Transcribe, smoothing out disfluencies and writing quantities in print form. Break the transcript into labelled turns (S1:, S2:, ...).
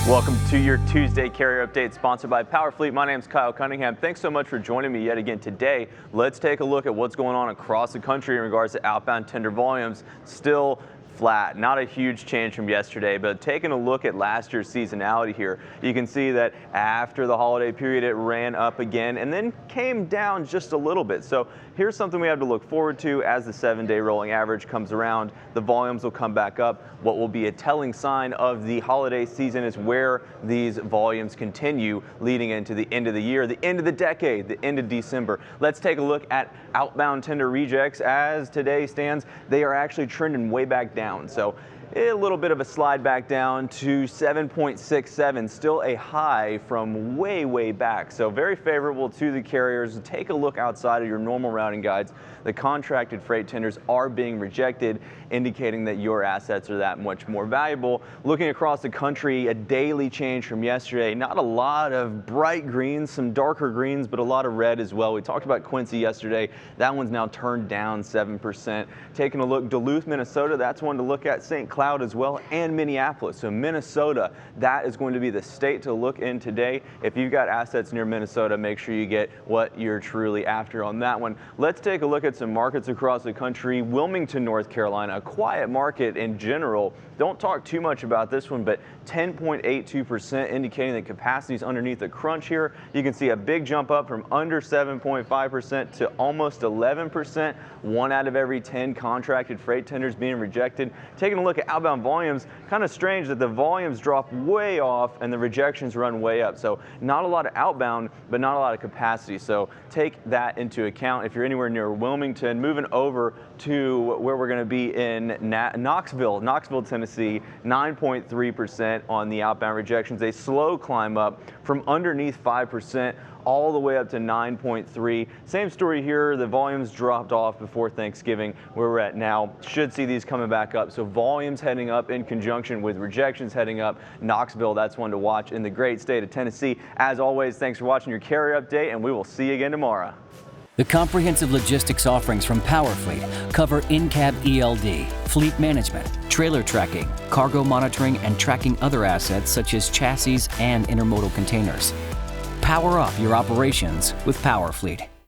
S1: Welcome to your Tuesday Carrier Update, sponsored by PowerFleet. My name is Kyle Cunningham. Thanks so much for joining me yet again today. Let's take a look at what's going on across the country in regards to outbound tender volumes. Still flat, not a huge change from yesterday, but taking a look at last year's seasonality here, you can see that after the holiday period it ran up again and then came down just a little bit. So here's something we have to look forward to as the 7-day rolling average comes around. The volumes will come back up. What will be a telling sign of the holiday season is where these volumes continue leading into the end of the year, the end of the decade, the end of December. Let's take a look at outbound tender rejects. As today stands, they are actually trending way back down. So a little bit of a slide back down to 7.67, still a high from way back. So very favorable to the carriers. Take a look outside of your normal routing guides. The contracted freight tenders are being rejected, indicating that your assets are that much more valuable. Looking across the country, a daily change from yesterday. Not a lot of bright greens, some darker greens, but a lot of red as well. We talked about Quincy yesterday. That one's now turned down 7%. Taking a look, Duluth, Minnesota, that's one to look at. St. Cloud as well, and Minneapolis. So Minnesota, that is going to be the state to look in today. If you've got assets near Minnesota, make sure you get what you're truly after on that one. Let's take a look at some markets across the country. Wilmington, North Carolina, a quiet market in general. Don't talk too much about this one, but 10.82%, indicating that capacity is underneath the crunch here. You can see a big jump up from under 7.5% to almost 11%. 1 out of every 10 contracted freight tenders being rejected. Taking a look at outbound volumes, kind of strange that the volumes drop way off and the rejections run way up. So not a lot of outbound, but not a lot of capacity. So take that into account if you're anywhere near Wilmington. Moving over to where we're going to be in Knoxville, Tennessee, 9.3% on the outbound rejections. A slow climb up from underneath 5% all the way up to 9.3. Same story here. The volumes dropped off before Thanksgiving. Where we're at now, should see these coming back up. So volumes heading up in conjunction with rejections heading up. Knoxville, that's one to watch in the great state of Tennessee. As always, thanks for watching your Carrier Update, and we will see you again tomorrow.
S2: The comprehensive logistics offerings from PowerFleet cover in-cab ELD, fleet management, trailer tracking, cargo monitoring, and tracking other assets such as chassis and intermodal containers. Power up your operations with PowerFleet.